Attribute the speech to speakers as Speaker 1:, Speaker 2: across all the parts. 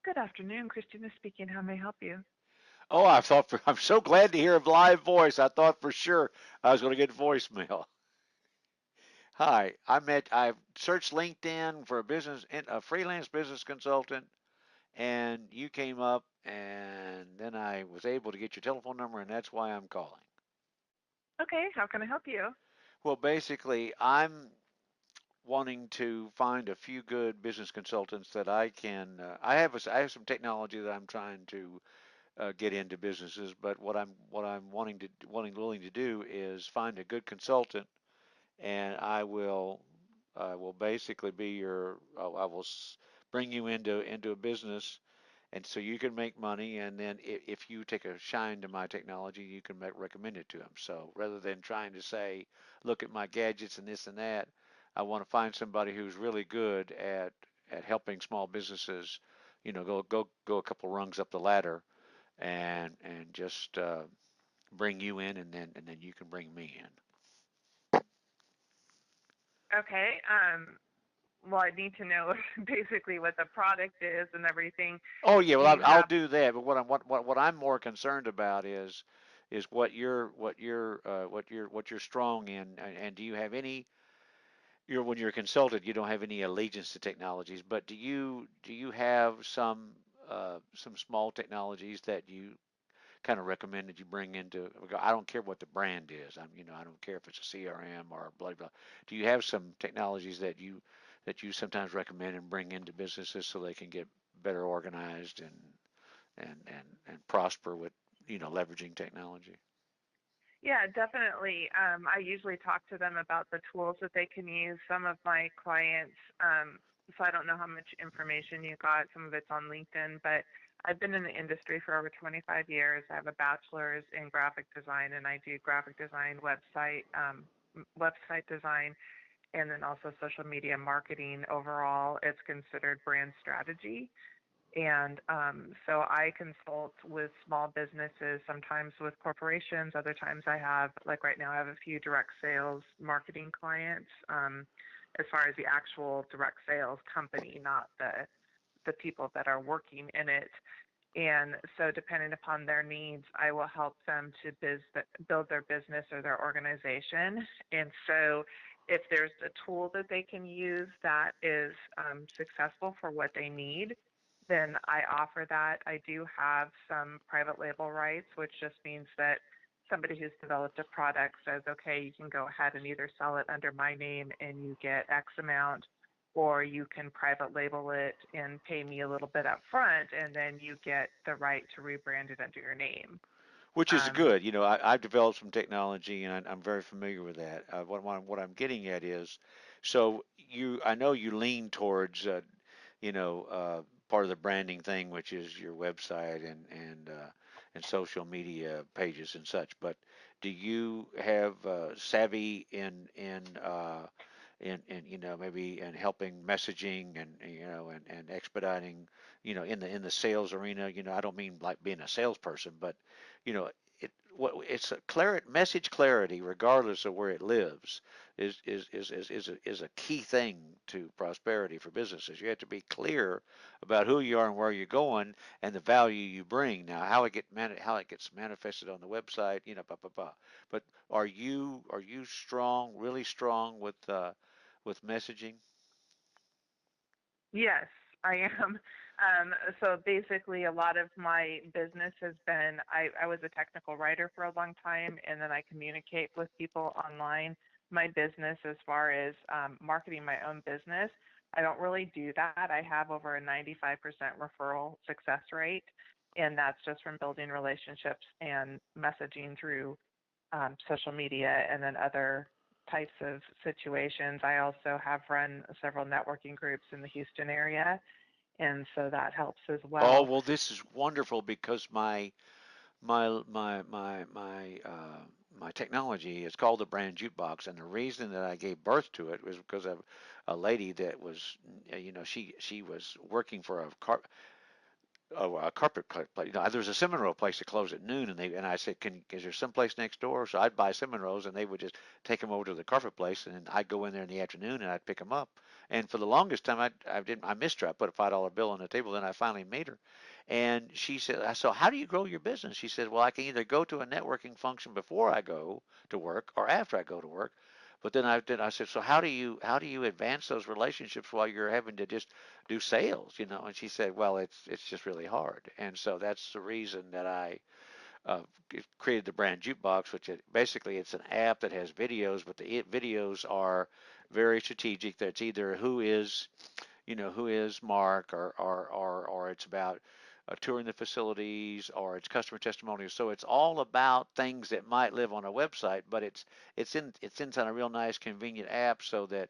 Speaker 1: Good afternoon, Christina speaking. How may I help you?
Speaker 2: Oh, I'm so glad to hear a live voice. I thought for sure I was going to get voicemail. Hi, I've searched LinkedIn for a freelance business consultant, and you came up, and then I was able to get your telephone number, and that's why I'm calling.
Speaker 1: Okay, how can I help you?
Speaker 2: Well, basically, I'm wanting to find a few good business consultants that I can. I have some technology that I'm trying to get into businesses, but what I'm willing to do is find a good consultant, and I will basically be I will bring you into a business, and so you can make money, and then if you take a shine to my technology, you can recommend it to them. So rather than trying to say, look at my gadgets and this and that, I want to find somebody who's really good at helping small businesses, go a couple rungs up the ladder, and just bring you in, and then you can bring me in.
Speaker 1: Okay, well, I need to know basically what the product is and everything.
Speaker 2: Oh yeah,
Speaker 1: Do
Speaker 2: well
Speaker 1: you
Speaker 2: I'll
Speaker 1: have,
Speaker 2: do that. But what I'm more concerned about is what you're strong in, and do you have any? When you're a consultant, you don't have any allegiance to technologies, but do you have some small technologies that you kind of recommend that you bring into? I don't care what the brand is. I don't care if it's a CRM or blah blah. Do you have some technologies that you sometimes recommend and bring into businesses so they can get better organized and prosper with leveraging technology?
Speaker 1: yeah, definitely. I usually talk to them about the tools that they can use. Some of my clients, so I don't know how much information you got. Some of it's on LinkedIn, but I've been in the industry for over 25 years. I have a bachelor's in graphic design, and I do graphic design, website design, and then also social media marketing. Overall, it's considered brand strategy. And so I consult with small businesses, sometimes with corporations. Other times I have, like right now, I have a few direct sales marketing clients, as far as the actual direct sales company, not the people that are working in it. And so, depending upon their needs, I will help them to build their business or their organization. And so, if there's a tool that they can use that is successful for what they need, then I offer that. I do have some private label rights, which just means that somebody who's developed a product says, okay, you can go ahead and either sell it under my name and you get X amount, or you can private label it and pay me a little bit up front, and then you get the right to rebrand it under your name.
Speaker 2: Which is
Speaker 1: Um,
Speaker 2: good. I've developed some technology, and I'm very familiar with that. What I'm getting at is, so I know you lean towards, part of the branding thing, which is your website and social media pages and such. But do you have savvy in maybe in helping messaging and expediting, in the sales arena? I don't mean like being a salesperson, but you know, it's message clarity, regardless of where it lives, is a key thing to prosperity for businesses. You have to be clear about who you are and where you're going and the value you bring. Now, how it gets manifested on the website, blah blah blah. But are you strong, really strong with messaging?
Speaker 1: yes, I am. So basically, a lot of my business has been I was a technical writer for a long time, and then I communicate with people online. My business, as far as marketing my own business, I don't really do that. I have over a 95% referral success rate, and that's just from building relationships and messaging through social media and then other types of situations. I also have run several networking groups in the Houston area, and so that helps as
Speaker 2: Oh,
Speaker 1: well.
Speaker 2: well, this is wonderful because my technology is called the brand jukebox, and the reason that I gave birth to it was because of a lady that was, she was working for a carpet place. You know, there was a cinnamon roll place that closed at noon, and I said, "Can is there some place next door?" So I'd buy cinnamon rolls, and they would just take them over to the carpet place, and I'd go in there in the afternoon and I'd pick them up. And for the longest time, I missed her. I put a $5 bill on the table. Then I finally made her, and she said, "So how do you grow your business?" She said, "Well, I can either go to a networking function before I go to work or after I go to work." But then I said, "So how do you advance those relationships while you're having to just do sales, you know?" And she said, "Well, it's just really hard." And so that's the reason that I uh, created the brand jukebox, which basically it's an app that has videos, but the videos are very strategic. That's either who is Mark, or it's about touring the facilities, or it's customer testimonials. So it's all about things that might live on a website, but it's inside a real nice, convenient app, so that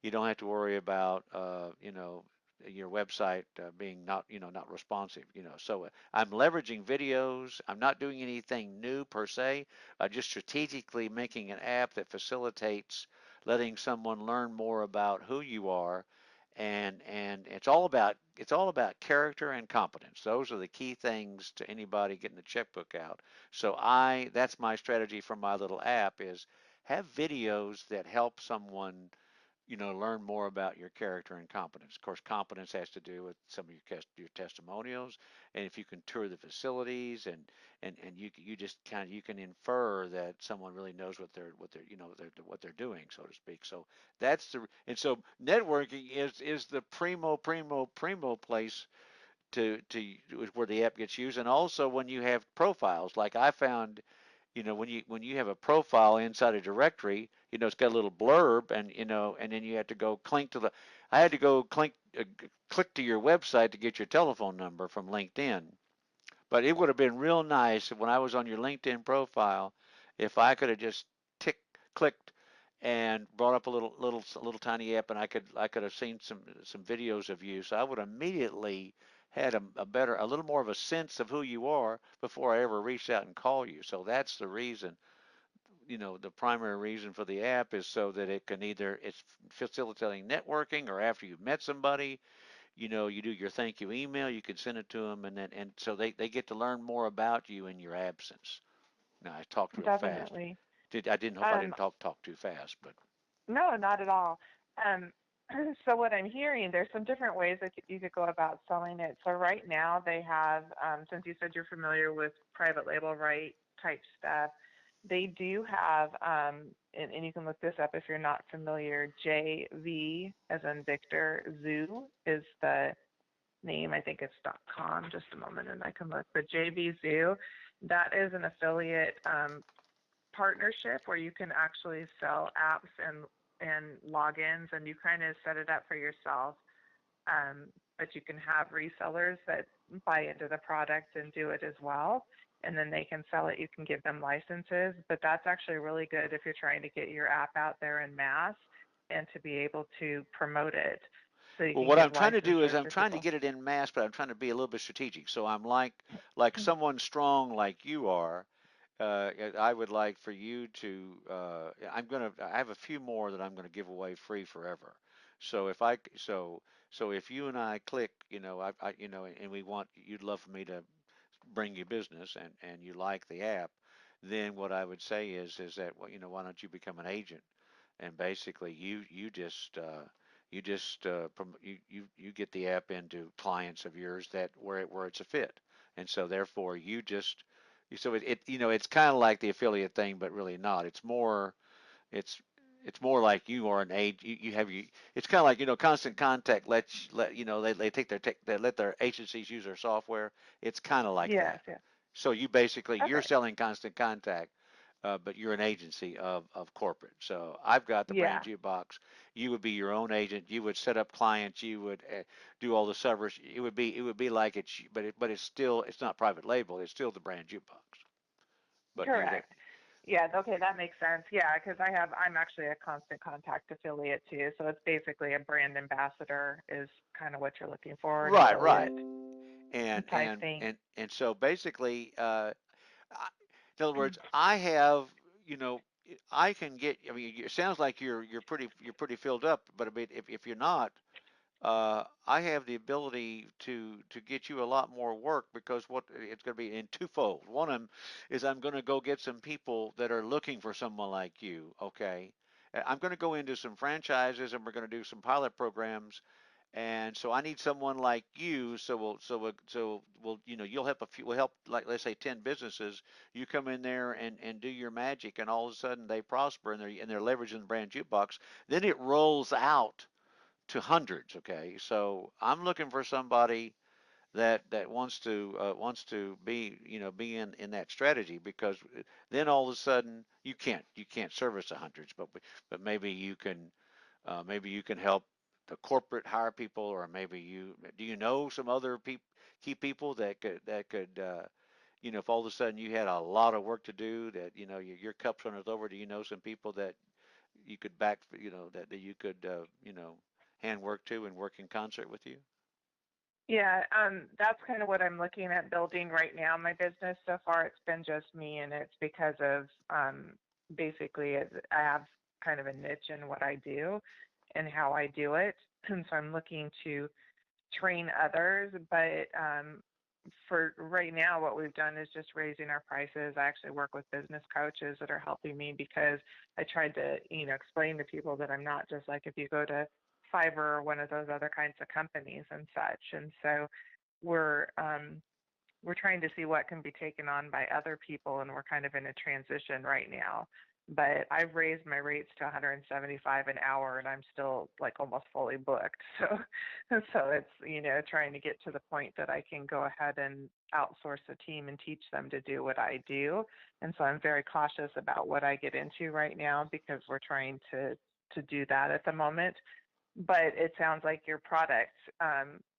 Speaker 2: you don't have to worry about your website being not responsive. So I'm leveraging videos. I'm not doing anything new per se. Just strategically making an app that facilitates letting someone learn more about who you are, and it's all about character and competence. Those are the key things to anybody getting the checkbook out. So that's my strategy for my little app, is have videos that help someone learn more about your character and competence. Of course, competence has to do with some of your testimonials, and if you can tour the facilities, and you just kind of you can infer that someone really knows what they're doing, so to speak. So so networking is the primo place to where the app gets used, and also when you have profiles, like I found, when you have a profile inside a directory, it's got a little blurb, and then you have to go clink to the I had to go click to your website to get your telephone number from LinkedIn. But it would have been real nice when I was on your LinkedIn profile if I could have just tick clicked and brought up a little tiny app, and I could have seen some videos of you. So I would immediately had a little more of a sense of who you are before I ever reached out and call you. So that's the reason. The primary reason for the app is so that it's facilitating networking, or after you've met somebody, you do your thank you email, you can send it to them, and so they get to learn more about you in your absence. Now I talked real fast.
Speaker 1: Definitely.
Speaker 2: I didn't hope I
Speaker 1: Um,
Speaker 2: didn't talk too fast, but
Speaker 1: no, not at all. Um, so what I'm hearing, there's some different ways that you could go about selling it. So right now they have, since you said you're familiar with private label right type stuff, they do have, and you can look this up if you're not familiar. JV as in Victor Zoo is the name. I think it's .com. Just a moment, and I can look. But JV Zoo, that is an affiliate partnership where you can actually sell apps and logins, and you kind of set it up for yourself. But you can have resellers that buy into the product and do it as well, and then they can sell it. You can give them licenses, but that's actually really good if you're trying to get your app out there in mass and to be able to promote it, so you
Speaker 2: well,
Speaker 1: can
Speaker 2: what I'm
Speaker 1: give
Speaker 2: trying to do is
Speaker 1: licensure
Speaker 2: I'm
Speaker 1: for
Speaker 2: trying to
Speaker 1: people.
Speaker 2: get it in mass, but I'm trying to be a little bit strategic. So I'm like someone strong like you are. I would like for you to. I have a few more that I'm gonna give away free forever. So if you and I click, and you'd love for me to bring you business, and you like the app, then what I would say is that, well, why don't you become an agent, and basically you get the app into clients of yours that where it's a fit, and so therefore it's kind of like the affiliate thing, but really not. It's it's more like you are an age you have you it's kind of like, Constant Contact they take they let their agencies use their software. It's kind of like
Speaker 1: Yes,
Speaker 2: that.
Speaker 1: yes.
Speaker 2: So you're
Speaker 1: Okay.
Speaker 2: selling Constant Contact, but you're an agency of corporate. So I've got the brand
Speaker 1: Yeah.
Speaker 2: jukebox. You would be your own agent. You would set up clients. You would do all the servers. It would be like it's not private label. It's still the brand jukebox. But you got
Speaker 1: Correct. Yeah, okay, that makes sense. Yeah, because I'm actually a Constant Contact affiliate too. So it's basically a brand ambassador is kind of what you're looking for, an
Speaker 2: right,
Speaker 1: affiliate
Speaker 2: right. And
Speaker 1: type
Speaker 2: and
Speaker 1: thing.
Speaker 2: and and so basically, in other words, I have, you know, I can get. I mean, it sounds like you're pretty filled up, but I mean, if you're not, I have the ability to get you a lot more work because what it's going to be in twofold. One of them is I'm going to go get some people that are looking for someone like you. Okay, I'm going to go into some franchises and we're going to do some pilot programs. And so I need someone like you. So we'll you'll help a few. We'll help like let's say 10 businesses. You come in there and do your magic, and all of a sudden they prosper and they're leveraging the brand jukebox. Then it rolls out to hundreds. Okay, so I'm looking for somebody that wants to be in that strategy because then all of a sudden you can't service the hundreds, but maybe you can help the corporate hire people, or maybe you do you know some other key people that could if all of a sudden you had a lot of work to do that your cup's running over. Do you know some people that you could that you could hand work to and work in concert with you?
Speaker 1: Yeah, that's kind of what I'm looking at building right now. My business so far, it's been just me, and it's because of basically I have kind of a niche in what I do and how I do it, and so I'm looking to train others. But for right now, what we've done is just raising our prices. I actually work with business coaches that are helping me because I tried to, explain to people that I'm not just like if you go to Fiverr or one of those other kinds of companies and such. And so we're um, we're trying to see what can be taken on by other people, and we're kind of in a transition right now. But I've raised my rates to 175 an hour, and I'm still like almost fully booked. So it's trying to get to the point that I can go ahead and outsource a team and teach them to do what I do. And so I'm very cautious about what I get into right now because we're trying to do that at the moment. But it sounds like your product,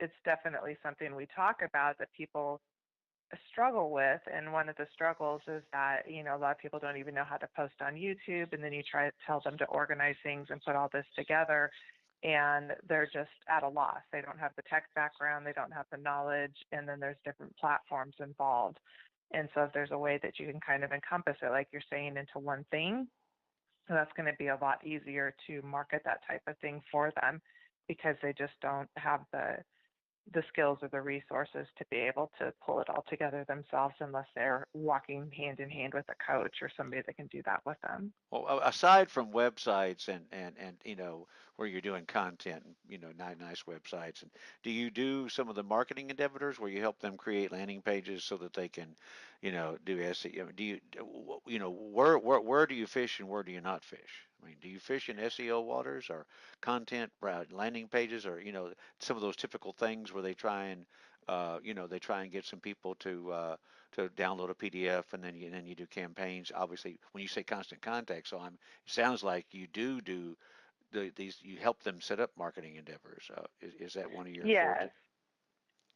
Speaker 1: it's definitely something we talk about that people struggle with. And one of the struggles is that, a lot of people don't even know how to post on YouTube. And then you try to tell them to organize things and put all this together. And they're just at a loss. They don't have the tech background, they don't have the knowledge, and then there's different platforms involved. And so if there's a way that you can kind of encompass it, like you're saying, into one thing, so that's going to be a lot easier to market that type of thing for them because they just don't have the skills or the resources to be able to pull it all together themselves unless they're walking hand in hand with a coach or somebody that can do that with them.
Speaker 2: Well, aside from websites and where you're doing content, nice websites, and do you do some of the marketing endeavors where you help them create landing pages so that they can, do SEO? Do you, where do you fish and where do you not fish? I mean, do you fish in SEO waters or content landing pages, or some of those typical things where they try and get some people to download a PDF, and then you do campaigns. Obviously, when you say constant contact, it sounds like you do these. You help them set up marketing endeavors. Is that one of your
Speaker 1: Yes,
Speaker 2: forte?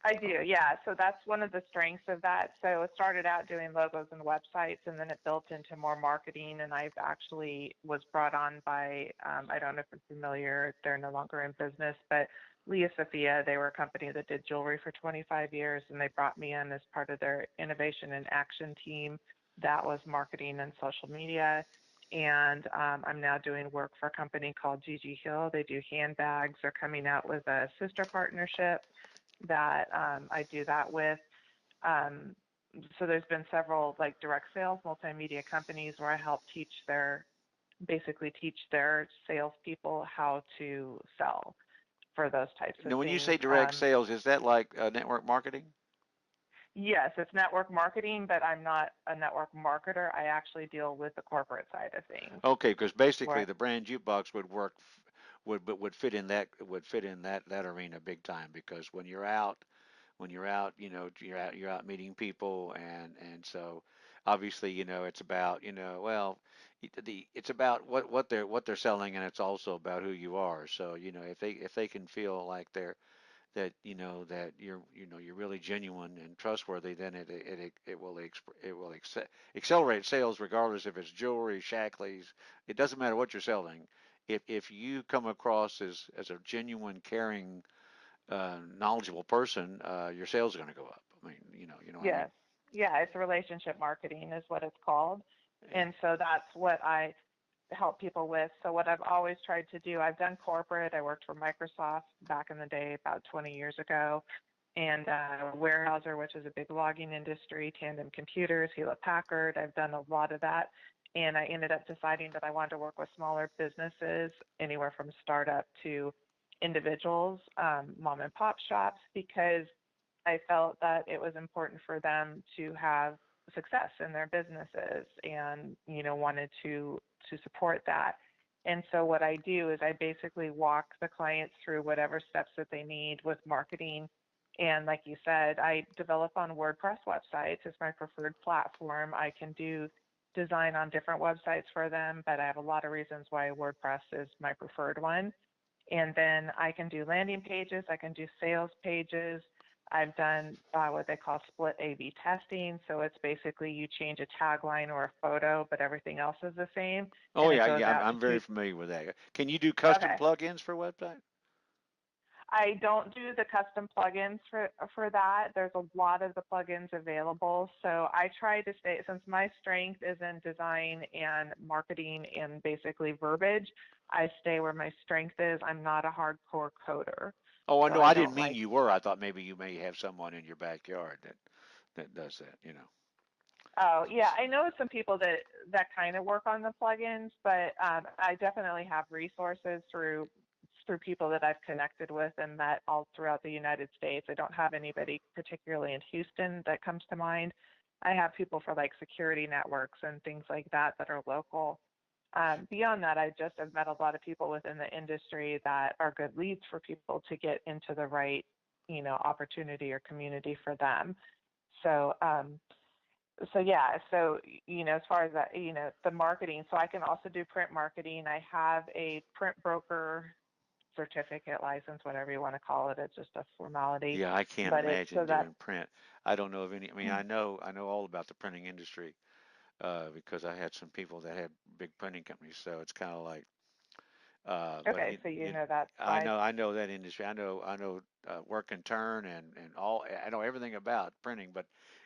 Speaker 1: I do. Yeah. So that's one of the strengths of that. So it started out doing logos and websites, and then it built into more marketing. And I've actually was brought on by, I don't know if you're familiar, they're no longer in business, but Leah Sophia, they were a company that did jewelry for 25 years, and they brought me in as part of their innovation and action team that was marketing and social media. And I'm now doing work for a company called Gigi Hill. They do handbags. They're coming out with a sister partnership that I do that with. Um, so there's been several like direct sales multimedia companies where I help basically teach their salespeople how to sell for those types of
Speaker 2: Now, when you
Speaker 1: things.
Speaker 2: say direct sales, is that like network marketing?
Speaker 1: Yes, it's network marketing, but I'm not a network marketer. I actually deal with the corporate side of things.
Speaker 2: Okay, because basically
Speaker 1: Where,
Speaker 2: the brand jukebox would work, would fit in that arena big time because when you're out, you're out meeting people, and so obviously, it's about, well, it's about what they're selling, and it's also about who you are. So, if they can feel like that you're really genuine and trustworthy, then it will accelerate sales regardless if it's jewelry, Shackley's. It doesn't matter what you're selling. If you come across as a genuine, caring, knowledgeable person, your sales are going to go up. I mean, you know what I mean?
Speaker 1: yes, yeah, it's relationship marketing is what it's called.
Speaker 2: Yeah.
Speaker 1: And so that's what I help people with. So what I've always tried to do, I've done corporate. I worked for Microsoft back in the day, about 20 years ago, and Weyerhaeuser, which is a big logging industry, Tandem Computers, Hewlett Packard. I've done a lot of that, and I ended up deciding that I wanted to work with smaller businesses, anywhere from startup to individuals, mom and pop shops, because I felt that it was important for them to have success in their businesses, and wanted to support that. And so what I do is I basically walk the clients through whatever steps that they need with marketing. And like you said, I develop on WordPress websites. It's my preferred platform. I can do design on different websites for them, but I have a lot of reasons why WordPress is my preferred one. And then I can do landing pages, I can do sales pages. I've done what they call split A/B testing. So it's basically you change a tagline or a photo, but everything else is the same,
Speaker 2: Oh
Speaker 1: and it
Speaker 2: yeah,
Speaker 1: goes
Speaker 2: yeah,
Speaker 1: out
Speaker 2: I'm
Speaker 1: to
Speaker 2: very
Speaker 1: two.
Speaker 2: familiar with that. Can you do custom
Speaker 1: Okay.
Speaker 2: plugins for a website?
Speaker 1: I don't do the custom plugins for that. There's a lot of the plugins available. So I try to stay, since my strength is in design and marketing and basically verbiage, I stay where my strength is. I'm not a hardcore coder.
Speaker 2: Oh, I
Speaker 1: So
Speaker 2: know.
Speaker 1: I
Speaker 2: I didn't
Speaker 1: don't
Speaker 2: mean
Speaker 1: like.
Speaker 2: you were. I thought maybe you may have someone in your backyard that does that.
Speaker 1: Oh, yeah, I know some people that kind of work on the plugins, but I definitely have resources through people that I've connected with and met all throughout the United States. I don't have anybody particularly in Houston that comes to mind. I have people for like security networks and things like that are local. Beyond that, I just have met a lot of people within the industry that are good leads for people to get into the right, opportunity or community for them. So, so yeah, so as far as that, the marketing, so I can also do print marketing. I have a print broker certificate, license, whatever you want to call it. It's just a formality,
Speaker 2: Yeah, I can't
Speaker 1: but it's
Speaker 2: imagine
Speaker 1: so that.
Speaker 2: doing print. I don't know of any. I mean, I know all about the printing industry because I had some people that had big printing companies. So it's kind of like, but
Speaker 1: Okay, so you know that
Speaker 2: I
Speaker 1: side.
Speaker 2: know that industry. I know work and turn and all. I know everything about printing, but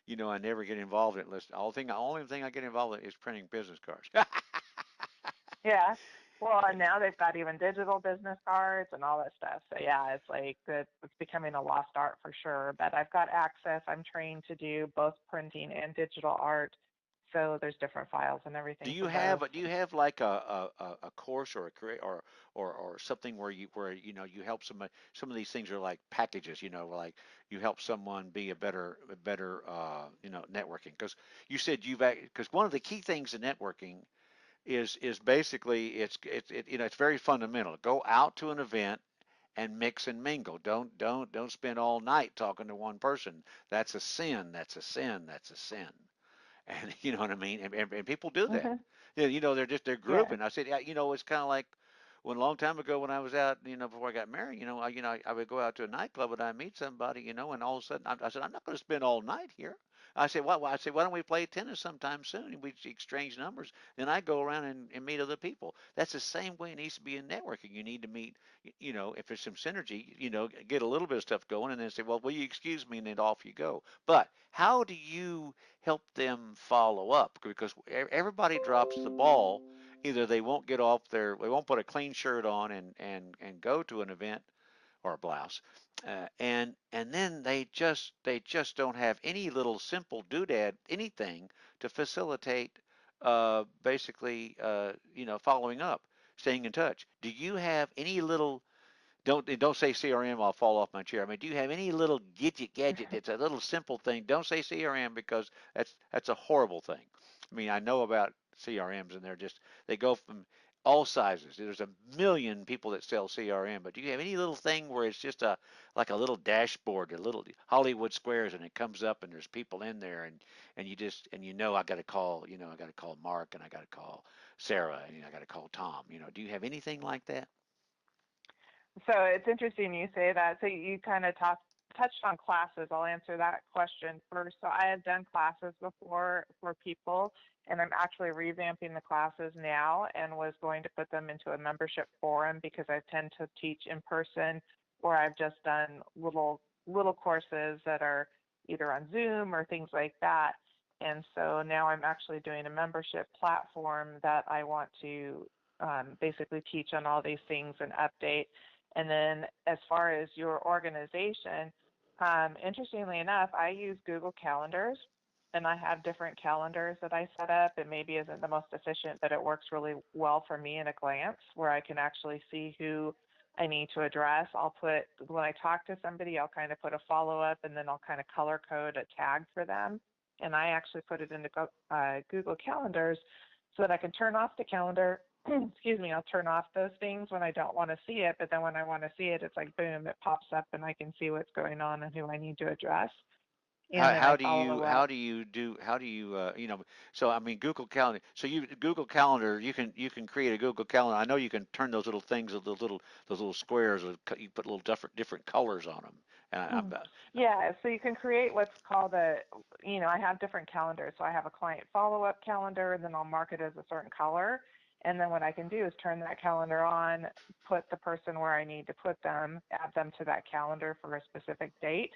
Speaker 2: I never get involved in it. Listen, only thing I get involved in is printing business cards.
Speaker 1: Yeah. Well, and now they've got even digital business cards and all that stuff. So yeah, it's like it's becoming a lost art for sure. But I've got access. I'm trained to do both printing and digital art. So there's different files and
Speaker 2: Do
Speaker 1: everything
Speaker 2: you
Speaker 1: for
Speaker 2: have
Speaker 1: both.
Speaker 2: do you have like a course or a career or something where you help some of these things are like packages, like you help someone be a better networking, because you said because one of the key things in networking is basically it's very fundamental. Go out to an event and mix and mingle. Don't spend all night talking to one person. That's a sin. That's a sin. That's a sin. And you know what I mean? And people do that.
Speaker 1: Mhm.
Speaker 2: Yeah, they're
Speaker 1: Yeah.
Speaker 2: grouping. I said, yeah, it's kind of like when a long time ago when I was out, before I got married, I would go out to a nightclub and I'd meet somebody, and all of a sudden I said, I'm not going to spend all night here. I said, I said, why don't we play tennis sometime soon? And we exchange numbers. Then I go around and meet other people. That's the same way it needs to be in networking. You need to meet, if there's some synergy, get a little bit of stuff going, and then say, well, will you excuse me? And then off you go. But how do you help them follow up? Because everybody drops the ball. Either they won't put a clean shirt on and go to an event or a blouse, and then they just don't have any little simple doodad anything to facilitate basically following up, staying in touch. Do you have any little don't say CRM, I'll fall off my chair. I mean, do you have any little gadget that's a little simple thing? Don't say CRM because that's a horrible thing. I mean, I know about CRMs and they go from all sizes. There's a million people that sell CRM, but do you have any little thing where it's just a like a little dashboard, a little Hollywood squares, and it comes up and there's people in there, and I got to call, I got to call Mark, and I got to call Sarah, and I got to call Tom. Do you have anything like that?
Speaker 1: So it's interesting you say that. So you kind of touched on classes. I'll answer that question first. So I have done classes before for people, and I'm actually revamping the classes now and was going to put them into a membership forum because I tend to teach in person, or I've just done little courses that are either on Zoom or things like that. And so now I'm actually doing a membership platform that I want to basically teach on all these things and update. And then as far as your organization, interestingly enough, I use Google Calendars, and I have different calendars that I set up. It maybe isn't the most efficient, but it works really well for me in a glance where I can actually see who I need to address. I'll put, when I talk to somebody, I'll kind of put a follow up and then I'll kind of color code a tag for them. And I actually put it into Google Calendars so that I can turn off the calendar. Excuse me, I'll turn off those things when I don't want to see it. But then when I want to see it, it's like boom, it pops up and I can see what's going on and who I need to address. And then I follow up.
Speaker 2: how do you so I mean Google Calendar, so you Google Calendar, you can create a Google Calendar. I know you can turn those little things, those little squares, you put little different colors on them, and
Speaker 1: Yeah, so you can create what's called I have different calendars. So I have a client follow up calendar, and then I'll mark it as a certain color. And then what I can do is turn that calendar on, put the person where I need to put them, add them to that calendar for a specific date.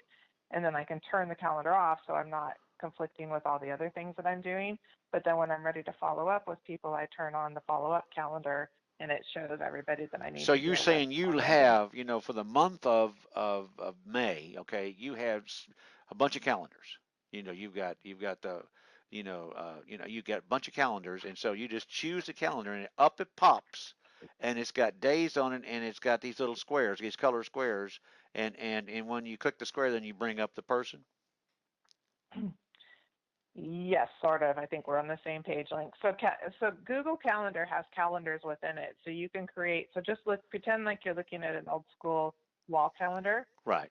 Speaker 1: And then I can turn the calendar off so I'm not conflicting with all the other things that I'm doing. But then when I'm ready to follow up with people, I turn on the follow up calendar and it shows everybody that I need
Speaker 2: So
Speaker 1: to
Speaker 2: you're
Speaker 1: deal with
Speaker 2: saying you
Speaker 1: already.
Speaker 2: have, for the month of May, okay, you have a bunch of calendars. You've got you get a bunch of calendars, and so you just choose the calendar, and up it pops, and it's got days on it, and it's got these little squares, these color squares, and when you click the square, then you bring up the person.
Speaker 1: Yes, sort of. I think we're on the same page link. So Google Calendar has calendars within it. So you can create, so just pretend like you're looking at an old school wall calendar.
Speaker 2: Right.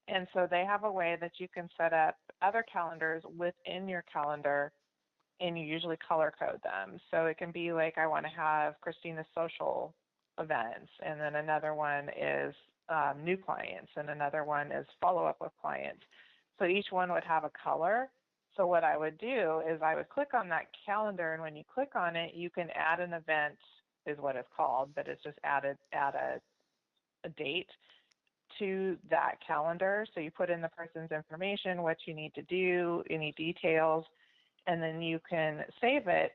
Speaker 1: And so they have a way that you can set up other calendars within your calendar and you usually color code them. So it can be like, I want to have Christina's social events, and then another one is new clients, and another one is follow up with clients. So each one would have a color. So what I would do is I would click on that calendar, and when you click on it, you can add an event, is what it's called, but it's just add a date to that calendar. So you put in the person's information, what you need to do, any details, and then you can save it.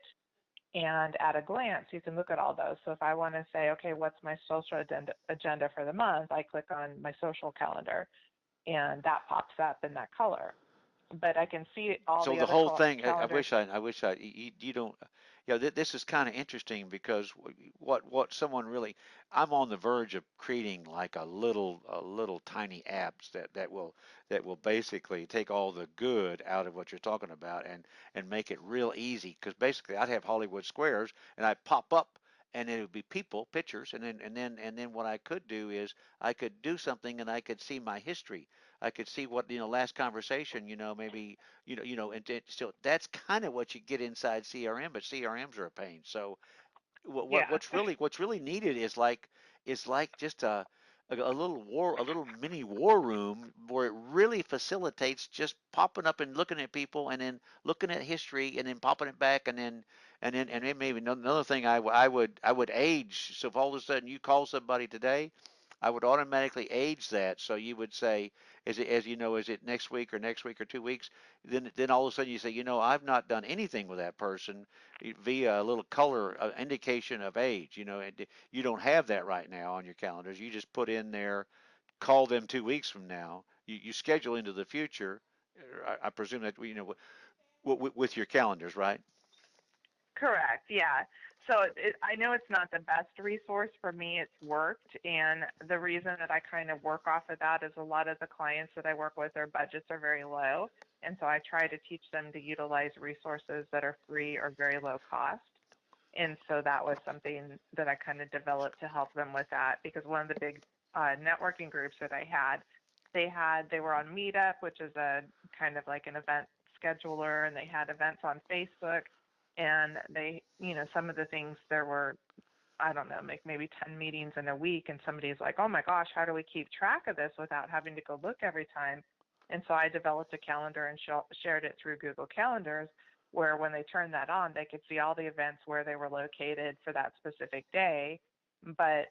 Speaker 1: And at a glance, you can look at all those. So if I want to say, okay, what's my social agenda for the month, I click on my social calendar and that pops up in that color. But I can see all
Speaker 2: So
Speaker 1: the
Speaker 2: the
Speaker 1: other
Speaker 2: whole thing,
Speaker 1: calendars.
Speaker 2: I wish you don't, this is kind of interesting because what someone really, I'm on the verge of creating like a little tiny apps that will basically take all the good out of what you're talking about and make it real easy. Because basically I'd have Hollywood squares and I pop up and it would be people, pictures, and then what I could do is I could do something and I could see my history. I could see what, last conversation, maybe, and still that's kind of what you get inside CRM, but CRMs are a pain. So
Speaker 1: Yeah,
Speaker 2: what's really needed is like just a little mini war room where it really facilitates just popping up and looking at people and then looking at history and then popping it back and then maybe another thing I would age. So if all of a sudden you call somebody today, I would automatically age that. So you would say, is it next week or next week or 2 weeks? Then all of a sudden you say, I've not done anything with that person via a little color indication of age. And you don't have that right now on your calendars. You just put in there, call them 2 weeks from now. You schedule into the future. I presume that with your calendars, right?
Speaker 1: correct. Yeah. So I know it's not the best resource for me. It's worked, and the reason that I kind of work off of that is a lot of the clients that I work with, their budgets are very low, and so I try to teach them to utilize resources that are free or very low cost. And so that was something that I kind of developed to help them with that, because one of the big networking groups that I had, they were on Meetup, which is a kind of like an event scheduler, and they had events on Facebook, and some of the things, there were, I don't know, maybe 10 meetings in a week, and somebody's like, oh my gosh, how do we keep track of this without having to go look every time? And so I developed a calendar and shared it through Google Calendars, where when they turned that on, they could see all the events where they were located for that specific day. But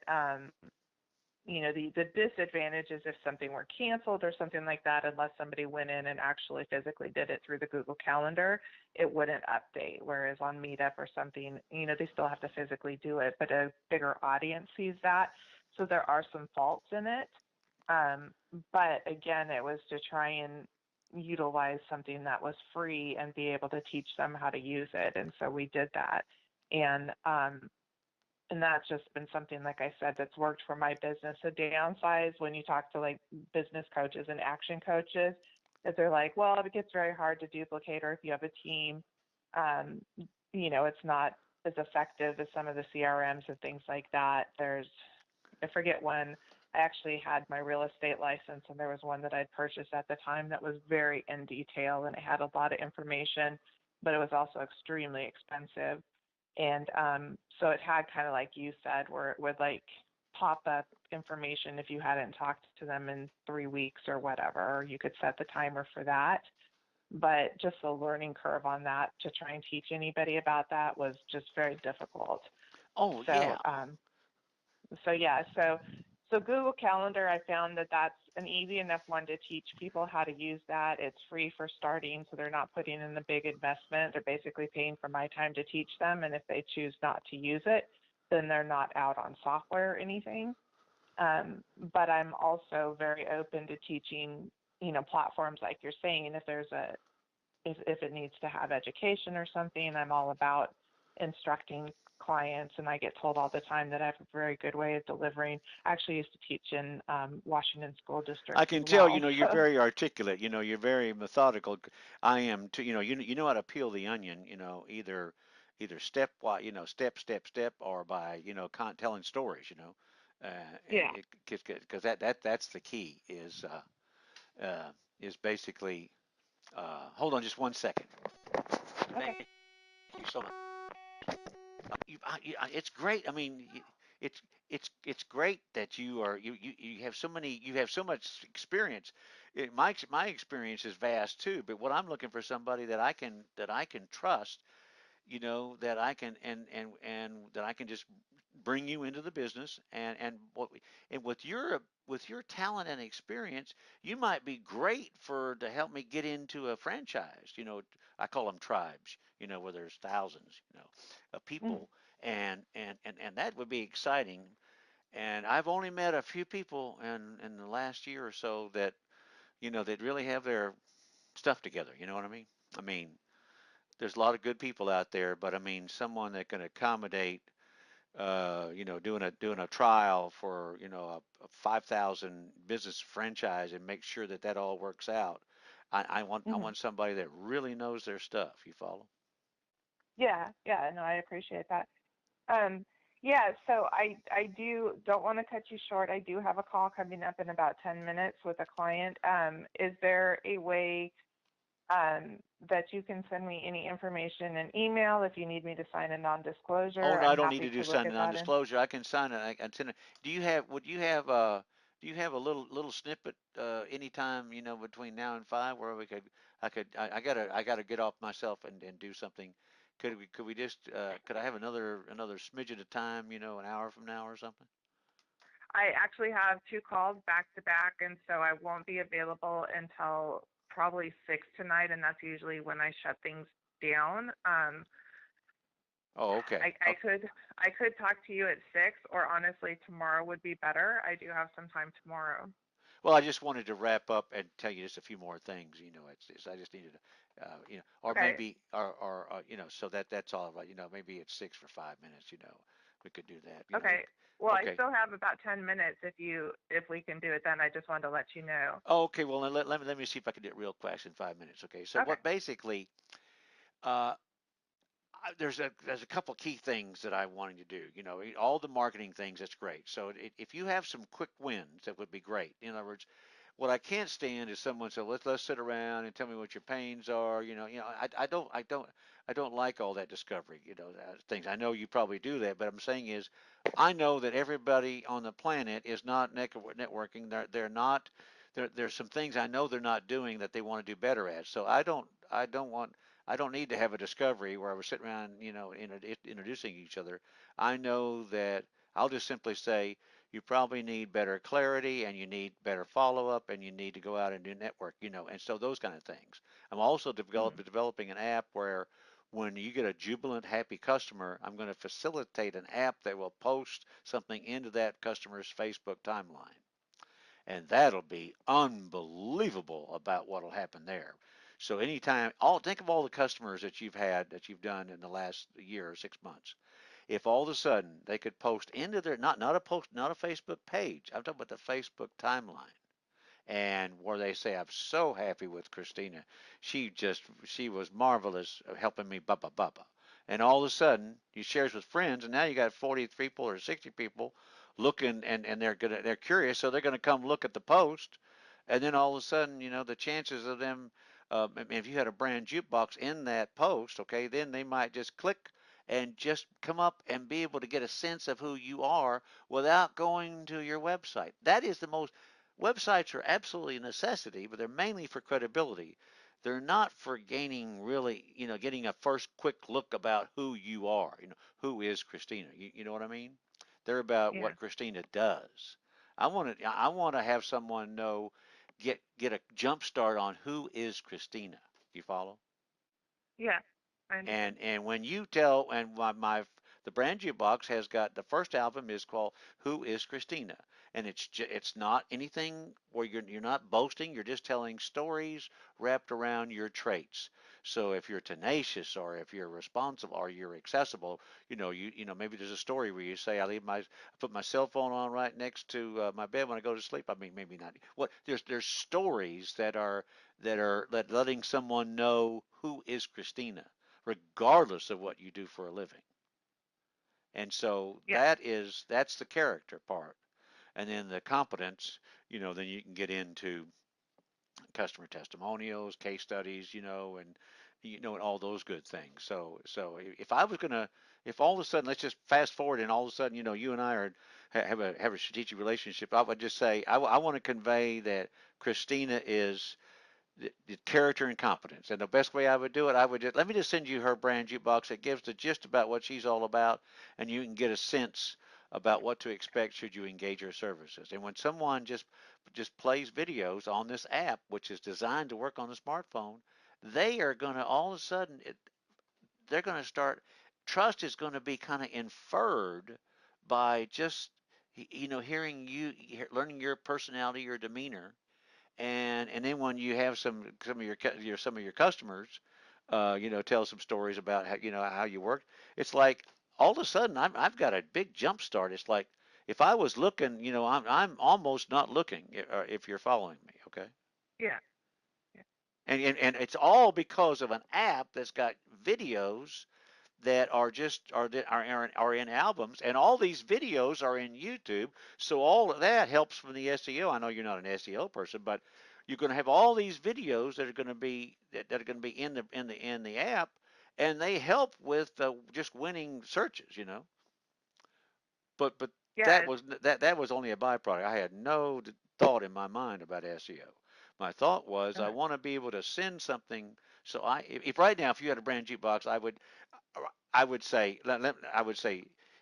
Speaker 1: the disadvantage is if something were canceled or something like that, unless somebody went in and actually physically did it through the Google Calendar, it wouldn't update. Whereas on Meetup or something, they still have to physically do it, but a bigger audience sees that. So there are some faults in it. Um, but again, it was to try and utilize something that was free and be able to teach them how to use it. And so we did that. And and that's just been something, like I said, that's worked for my business. The downside when you talk to like business coaches and action coaches, that they're like, well, it gets very hard to duplicate, or if you have a team, um, it's not as effective as some of the CRMs and things like that. I forget when I actually had my real estate license, and there was one that I'd purchased at the time that was very in detail and it had a lot of information, but it was also extremely expensive. And so it had kind of like you said, where it would like pop up information if you hadn't talked to them in 3 weeks or whatever, or you could set the timer for that. But just the learning curve on that to try and teach anybody about that was just very difficult.
Speaker 2: Oh
Speaker 1: So
Speaker 2: yeah.
Speaker 1: so Google Calendar, I found that that's an easy enough one to teach people how to use that. It's free for starting, so they're not putting in a big investment. They're basically paying for my time to teach them, and if they choose not to use it, then they're not out on software or anything. But I'm also very open to teaching, platforms like you're saying. If it needs to have education or something, I'm all about instructing clients, and I get told all the time that I have a very good way of delivering. I actually used to teach in Washington school
Speaker 2: I
Speaker 1: districts as
Speaker 2: can tell,
Speaker 1: well.
Speaker 2: you're
Speaker 1: So
Speaker 2: very articulate, you're very methodical. I am too, you know how to peel the onion, either step, or by, telling stories,
Speaker 1: yeah.
Speaker 2: because that's the key is basically, hold on just 1 second.
Speaker 1: Okay.
Speaker 2: Thank you so much. It's great. I mean, it's it's great that you have you have so much experience. My experience is vast too, but what I'm looking for somebody that I can trust, that I can and that I can just bring you into the business and with your talent and experience, you might be great for to help me get into a franchise. I call them tribes. Where there's thousands, of
Speaker 1: Mm.
Speaker 2: people, and that would be exciting. And I've only met a few people in the last year or so that really have their stuff together. You know what I mean? I mean, there's a lot of good people out there, but I mean, someone that can accommodate, doing a trial for, a 5,000 business franchise and make sure that that all works out. I
Speaker 1: Hmm.
Speaker 2: want somebody that really knows their stuff. You follow?
Speaker 1: Yeah, yeah, no, I appreciate that. Um, yeah, so I don't want to cut you short. I do have a call coming up in about 10 minutes with a client. Is there a way that you can send me any information in email if you need me to sign a
Speaker 2: Oh
Speaker 1: non-disclosure?
Speaker 2: no,
Speaker 1: I'm
Speaker 2: I don't need
Speaker 1: happy
Speaker 2: to do
Speaker 1: to look
Speaker 2: sign a
Speaker 1: at that. And
Speaker 2: non-disclosure. I can sign it. I can send it. Do you have a little snippet anytime, between now and 5 where I gotta get off myself and do something. Could we just could I have another smidget of time, an hour from now or something?
Speaker 1: I actually have two calls back to back, and so I won't be available until probably 6 tonight, and that's usually when I shut things down.
Speaker 2: Oh, okay.
Speaker 1: I could talk to you at 6, or honestly, tomorrow would be better. I do have some time tomorrow.
Speaker 2: Well, I just wanted to wrap up and tell you just a few more things. I just needed to, or
Speaker 1: Okay.
Speaker 2: maybe, so that's all right. Maybe it's 6 for 5 minutes. We could do that.
Speaker 1: Okay. Well, I
Speaker 2: Okay.
Speaker 1: still have about 10 minutes if we can do it then. I just wanted to let you know.
Speaker 2: Oh, okay. Well, then let me see if I can do it real fast in 5 minutes. Okay. So
Speaker 1: Okay.
Speaker 2: what basically, uh, there's a couple key things that I wanted to do. All the marketing things. That's great. So if you have some quick wins, that would be great. In other words, what I can't stand is someone say, let's sit around and tell me what your pains are. I don't like all that discovery. Things. I know you probably do that, but I'm saying is, I know that everybody on the planet is not networking. They're not. There's some things I know they're not doing that they want to do better at. So I don't need to have a discovery where we're sitting around, introducing each other. I know that I'll just simply say, You probably need better clarity, and you need better follow up, and you need to go out and do network, and so those kind of things. I'm also
Speaker 1: Mhm.
Speaker 2: developing an app where when you get a jubilant, happy customer, I'm going to facilitate an app that will post something into that customer's Facebook timeline. And that'll be unbelievable about what'll happen there. So anytime, think of all the customers that you've had that you've done in the last year or 6 months. If all of a sudden they could post into their not a Facebook page, I'm talking about the Facebook timeline, and where they say, I'm so happy with Christina. She was marvelous helping me, blah, blah, blah, blah. And all of a sudden, he shares with friends, and now you got 40 people or 60 people looking, and they're curious, so they're gonna come look at the post, and then all of a sudden, the chances of them, if you had a brand jukebox in that post, okay, then they might just click and just come up and be able to get a sense of who you are without going to your website. That is the most Websites are absolutely a necessity, but they're mainly for credibility. They're not for gaining really, getting a first quick look about who you are. Who is Christina? You know what I mean? They're about
Speaker 1: Yeah.
Speaker 2: what Christina does. I want to have someone get a jump start on who is Christina. You follow?
Speaker 1: Yeah. I understand.
Speaker 2: And when you tell and the brand jukebox has got the first album is called Who is Christina, and it's not anything where you're not boasting. You're just telling stories wrapped around your traits. So if you're tenacious, or if you're responsible, or you're accessible, maybe there's a story where you say I put my cell phone on right next to my bed when I go to sleep. I mean, maybe not. What there's stories that letting someone know who is Christina, regardless of what you do for a living. And so
Speaker 1: Yeah.
Speaker 2: that's the character part. And then the competence, then you can get into customer testimonials, case studies, and all those good things. So if I was gonna, if all of a sudden, let's just fast forward, and all of a sudden, you and I have a strategic relationship, I would just say I want to convey that Christina is the character and competence. And the best way I would do it, I would let me just send you her brand jukebox. It gives the gist about what she's all about, and you can get a sense about what to expect should you engage her services. And when someone just plays videos on this app, which is designed to work on the smartphone, they are going to all of a sudden they're going to start. Trust is going to be kind of inferred by just hearing you, learning your personality, your demeanor, and then when you have some of your customers, tell some stories about how you work. It's like all of a sudden I've got a big jump start. It's like if I was looking, I'm almost not looking. If you're following me, okay?
Speaker 1: Yeah. Yeah.
Speaker 2: And it's all because of an app that's got videos that are in albums, and all these videos are in YouTube. So all of that helps from the SEO. I know you're not an SEO person, but you're going to have all these videos that are going to be in the app, and they help with just winning searches. But
Speaker 1: Yeah.
Speaker 2: that was only a byproduct. I had no thought in my mind about SEO. My thought was I
Speaker 1: Uh,
Speaker 2: want to be able to send something. So if right now, if you had a brand jukebox, I would say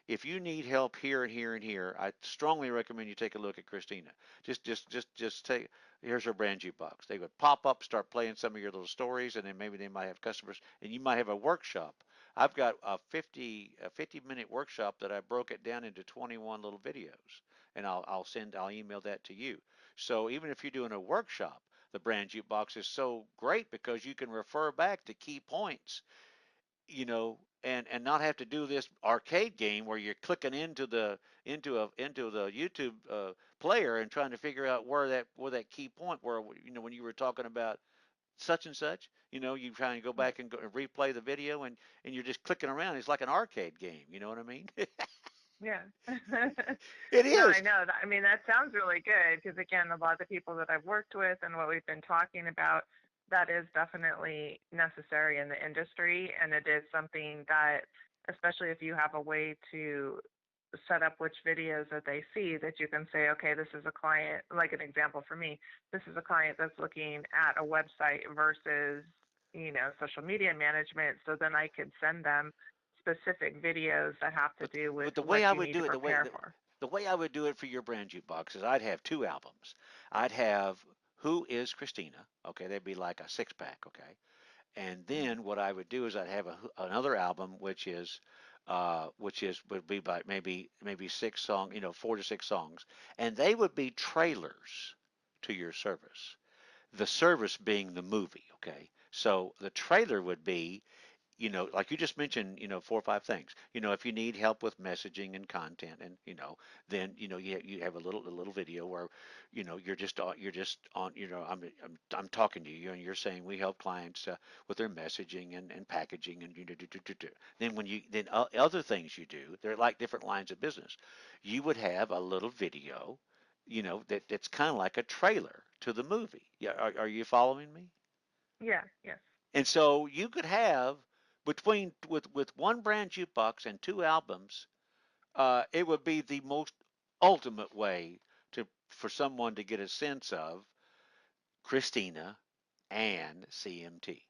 Speaker 2: if you need help here and here and here, I strongly recommend you take a look at Christina. Just take Here's her brand jukebox. They would pop up, start playing some of your little stories, and then maybe they might have customers, and you might have a workshop. I've got a 50-minute workshop that I broke it down into 21 little videos, and I'll email that to you. So even if you're doing a workshop, the brand jukebox is so great because you can refer back to key points, and not have to do this arcade game where you're clicking into the YouTube player and trying to figure out where that key point, where when you were talking about such and such, you try and go back and replay the video, and you're just clicking around. It's like an arcade game. You know what I mean?
Speaker 1: yeah.
Speaker 2: It
Speaker 1: No, I
Speaker 2: is.
Speaker 1: know. I mean, that sounds really good because, again, a lot of the people that I've worked with and what we've been talking about, that is definitely necessary in the industry. And it is something that, especially if you have a way to set up which videos that they see, that you can say, okay, this is a client, like an example for me, this is a client that's looking at a website versus, social media management. So then I could send them specific videos that have to
Speaker 2: But
Speaker 1: do with
Speaker 2: but the
Speaker 1: what
Speaker 2: way I
Speaker 1: you
Speaker 2: would
Speaker 1: need to
Speaker 2: do it,
Speaker 1: prepare for.
Speaker 2: the way I would do it for your brand jukebox is I'd have two albums. I'd have Who is Christina? Okay, that'd be like a six pack. Okay, and
Speaker 1: Mhm.
Speaker 2: then what I would do is I'd have another album which is would be by maybe six song, 4 to 6 songs, and they would be trailers to your service. The service being the movie. Okay, so the trailer would be, like you just mentioned, 4 or 5 things. If you need help with messaging and content, and then you have a little video where, you're just on. I'm talking to you, and you're saying we help clients with their messaging and packaging and do. Then other things you do, they're like different lines of business. You would have a little video, that's kind of like a trailer to the movie. Yeah, are you following me?
Speaker 1: Yeah, yes.
Speaker 2: And so you could have between with one brand jukebox and two albums, it would be the most ultimate way to for someone to get a sense of Christina and CMT.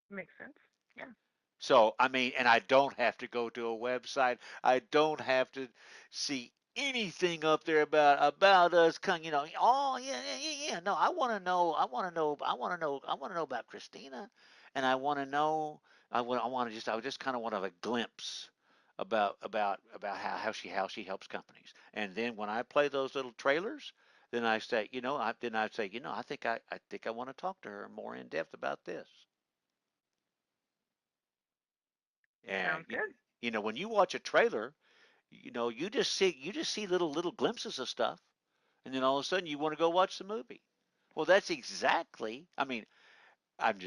Speaker 1: Makes sense. Yeah.
Speaker 2: So, I mean, and I don't have to go to a website. I don't have to see anything up there about us. Oh yeah, yeah, yeah, yeah. No, I want to know. I want to know. I want to know. I want to know about Christina, and I want to know. I just kind of want to have a glimpse about how she helps companies. And then when I play those little trailers, then I say, I think I want to talk to her more in depth about this. And
Speaker 1: Sounds good.
Speaker 2: when you watch a trailer, you just see little glimpses of stuff, and then all of a sudden you want to go watch the movie. Well, that's exactly. I mean, I've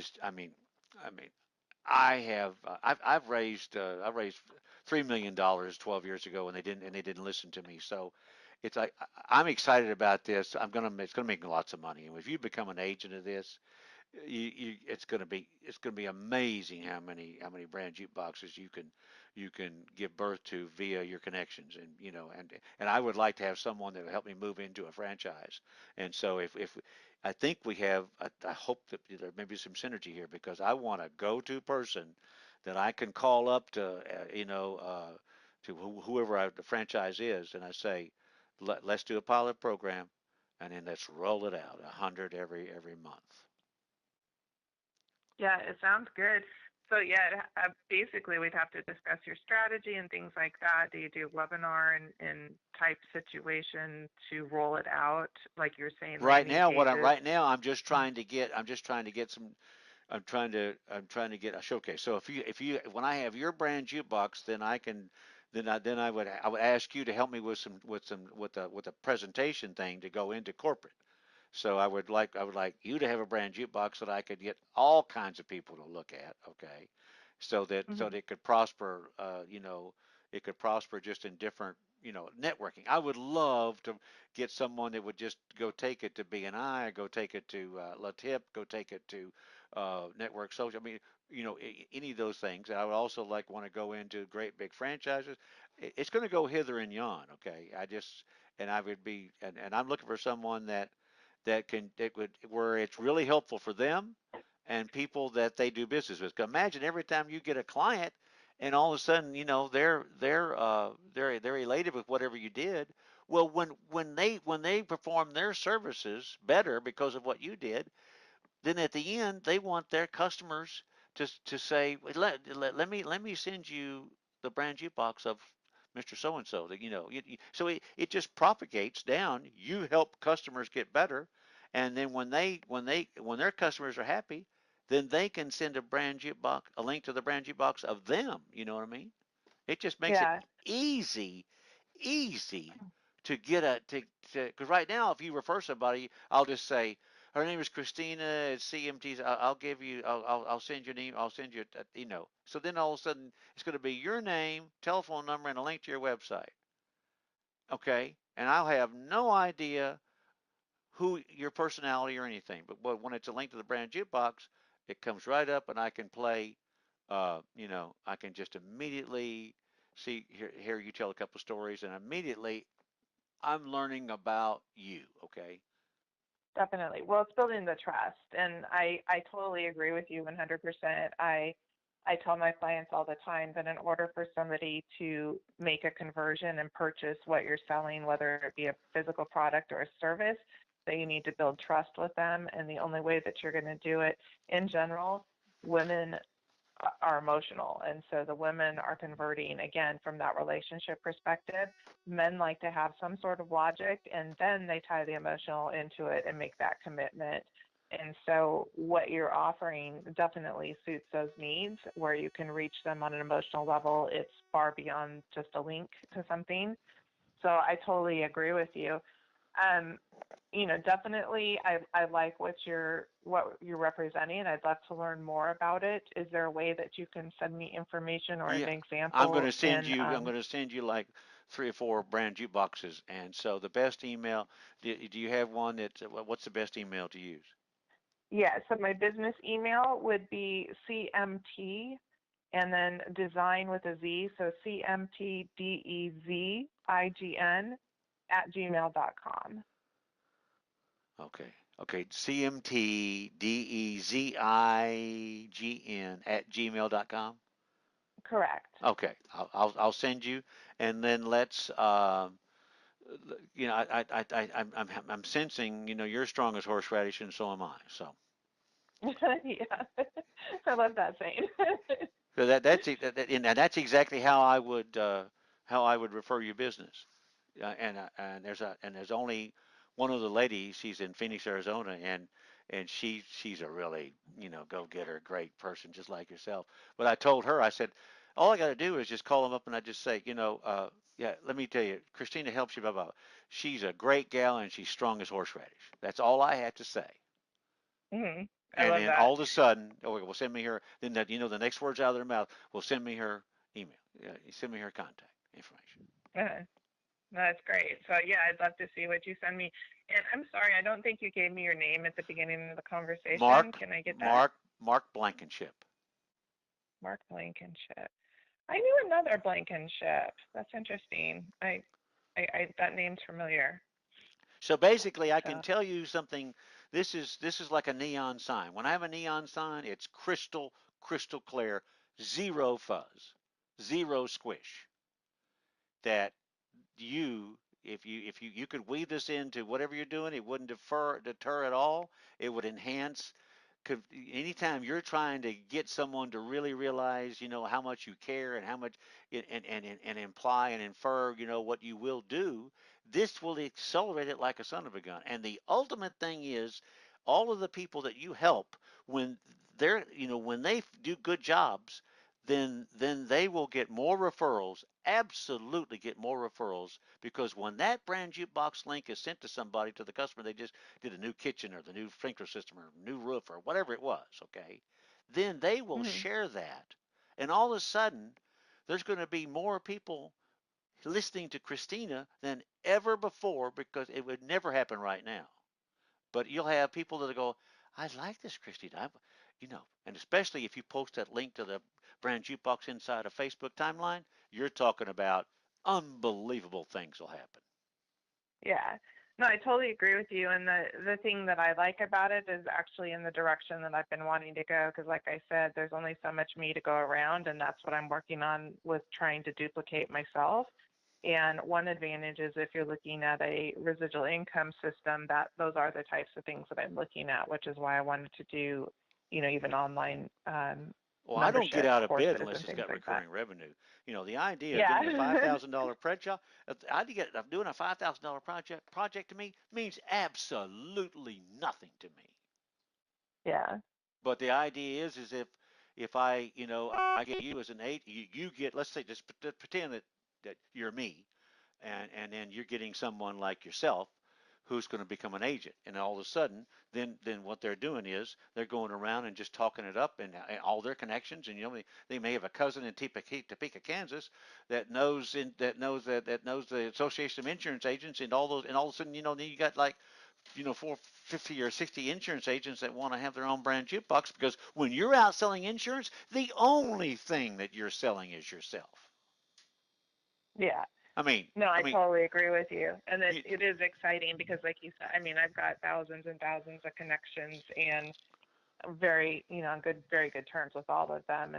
Speaker 2: raised $3 million 12 years ago, and they didn't listen to me. So it's like I'm excited about this. It's gonna make lots of money, and if you become an agent of this, it's gonna be amazing how many brand jukeboxes you can give birth to via your connections, and I would like to have someone that will help me move into a franchise. And so if I think we have, I hope that there may be some synergy here, because I want a go-to person that I can call up to whoever the franchise is, and I say, let's do a pilot program, and then let's roll it out, 100 every month.
Speaker 1: Yeah, it sounds good. So yeah, basically we'd have to discuss your strategy and things like that. Do you do webinar and type situation to roll it out, like you're saying,
Speaker 2: Right
Speaker 1: landing
Speaker 2: now,
Speaker 1: pages?
Speaker 2: I'm trying to get a showcase. So when I have your brand jukebox, then I would ask you to help me with a presentation thing to go into corporate. So I would like you to have a brand jukebox that I could get all kinds of people to look at, okay? So that
Speaker 1: Hmm.
Speaker 2: it could prosper, it could prosper just in different, networking. I would love to get someone that would just go take it to BNI, go take it to La Tip, go take it to Network Social. I mean, any of those things. I would also want to go into great big franchises. It's going to go hither and yon, okay? And I would be, and I'm looking for someone that would where it's really helpful for them and people that they do business with. 'Cause imagine every time you get a client, and all of a sudden, they're elated with whatever you did. Well, when they perform their services better because of what you did, then at the end they want their customers to say, let me send you the brand jukebox of Mr. So and so. So it just propagates down. You help customers get better, and then when their customers are happy, then they can send a link to the brand jukebox of them. You know what I mean? It just makes it
Speaker 1: Yeah,
Speaker 2: easy, easy to get because right now, if you refer somebody, I'll just say her name is Christina at CMT's. I'll give you, I'll send you an email. I'll send you, So then all of a sudden, it's going to be your name, telephone number, and a link to your website. Okay, and I'll have no idea who your personality or anything. But when it's a link to the brand jukebox, it comes right up, and I can play. I can just immediately hear you tell a couple of stories, and immediately I'm learning about you. Okay.
Speaker 1: definitely. Well, it's building the trust, and I totally agree with you 100%. I tell my clients all the time that in order for somebody to make a conversion and purchase what you're selling, whether it be a physical product or a service, that you need to build trust with them. And the only way that you're going to do it in general, women are emotional. And so the women are converting again from that relationship perspective. Men like to have some sort of logic and then they tie the emotional into it and make that commitment. And so what you're offering definitely suits those needs where you can reach them on an emotional level. It's far beyond just a link to something. So I totally agree with you. Um, definitely I like what you're representing. I'd love to learn more about it. Is there a way that you can send me information or an
Speaker 2: Yeah, I'm going
Speaker 1: example
Speaker 2: to send
Speaker 1: in
Speaker 2: you. I'm going to send you like 3 or 4 brand jukeboxes. And so the best email. Do you have one that? What's the best email to use?
Speaker 1: yeah, so my business email would be CMT and then design with a Z, so CMTDEZIGN at gmail.com.
Speaker 2: Okay. Okay. CMTDEZIGN at gmail.com.
Speaker 1: Correct.
Speaker 2: Okay. I'll send you, and then let's. I'm sensing, you're strong as horseradish, and so am I. So.
Speaker 1: Yeah, I love that saying.
Speaker 2: So and that's exactly how I would refer you business. And there's only one other lady. She's in Phoenix, Arizona, and she's a really go getter, great person, just like yourself. But I told her, I said, all I got to do is just call them up and I just say, yeah, let me tell you, Christina helps you, blah blah. She's a great gal and she's strong as horseradish. That's all I had to say.
Speaker 1: Hmm. I
Speaker 2: And
Speaker 1: love
Speaker 2: then
Speaker 1: that.
Speaker 2: all of a sudden, oh, will send me her. Then the next words out of their mouth will send me her email. Send me her contact information.
Speaker 1: Uh, that's great. So yeah, I'd love to see what you send me. And I'm sorry, I don't think you gave me your name at the beginning of the conversation.
Speaker 2: Mark,
Speaker 1: Can I get that?
Speaker 2: Mark Blankenship.
Speaker 1: Mark Blankenship. I knew another Blankenship. That's interesting. I that name's familiar.
Speaker 2: So basically, I can
Speaker 1: So
Speaker 2: tell you something. This is like a neon sign. When I have a neon sign, it's crystal clear, zero fuzz, zero squish. That if you could weave this into whatever you're doing, it wouldn't deter at all. It would enhance. Anytime you're trying to get someone to really realize, how much you care and how much and imply and infer, what you will do, this will accelerate it like a son of a gun. And the ultimate thing is, all of the people that you help, when when they do good jobs, then they will get more referrals, absolutely get more referrals, because when that brand jukebox link is sent to somebody, to the customer, they just did a new kitchen or the new sprinkler system or new roof or whatever it was, okay? Then they will
Speaker 1: mhm.
Speaker 2: share that. And all of a sudden, there's going to be more people listening to Christina than ever before, because it would never happen right now. But you'll have people that go, I like this, Christina. And especially if you post that link to the brand jukebox inside a Facebook timeline, you're talking about unbelievable things will happen.
Speaker 1: Yeah. No, I totally agree with you. And the thing that I like about it is actually in the direction that I've been wanting to go. Because, like I said, there's only so much me to go around, and that's what I'm working on with trying to duplicate myself. And one advantage is if you're looking at a residual income system, that those are the types of things that I'm looking at, which is why I wanted to do, even online
Speaker 2: Well, I don't get
Speaker 1: membership
Speaker 2: out of bed
Speaker 1: courses
Speaker 2: unless
Speaker 1: and
Speaker 2: it's
Speaker 1: things
Speaker 2: got
Speaker 1: like that.
Speaker 2: recurring revenue. The idea of doing a five
Speaker 1: Yeah.
Speaker 2: thousand dollar project, of doing a $5,000 project to me means absolutely nothing to me.
Speaker 1: Yeah.
Speaker 2: But the idea is if I get you as an eight, you get, let's say, just pretend that you're me, and then you're getting someone like yourself who's going to become an agent, and all of a sudden, then what they're doing is they're going around and just talking it up, and all their connections, and they may have a cousin in Topeka, Kansas, that knows the Association of Insurance Agents, and all of a sudden, then you got like 50 or 60 insurance agents that want to have their own brand jukebox, because when you're out selling insurance, the only thing that you're selling is yourself.
Speaker 1: Yeah.
Speaker 2: I mean,
Speaker 1: No,
Speaker 2: I
Speaker 1: I
Speaker 2: mean,
Speaker 1: totally agree with you. And
Speaker 2: you,
Speaker 1: it is exciting because, like you said, I mean, I've got thousands and thousands of connections, and very, on good, very good terms with all of them.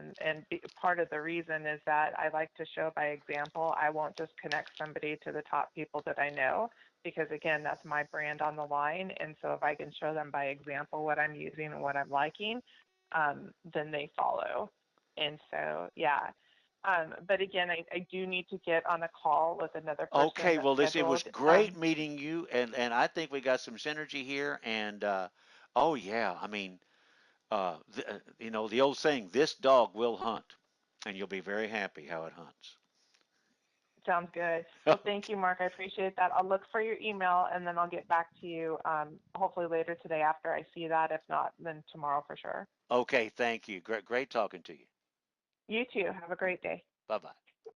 Speaker 1: Part of the reason is that I like to show by example. I won't just connect somebody to the top people that I know, because again, that's my brand on the line. And so if I can show them by example what I'm using and what I'm liking, then they follow. And so, yeah. But again, I do need to get on a call with another person
Speaker 2: Okay,
Speaker 1: that's
Speaker 2: well, this it was
Speaker 1: scheduled.
Speaker 2: great meeting you, and I think we got some synergy here. And oh yeah, I mean, the old saying, "This dog will hunt," and you'll be very happy how it hunts.
Speaker 1: Sounds good. Well, thank you, Mark. I appreciate that. I'll look for your email and then I'll get back to you hopefully later today after I see that. If not, then tomorrow for sure.
Speaker 2: Okay, thank you. Great talking to you.
Speaker 1: You too. Have a great day.
Speaker 2: Bye bye.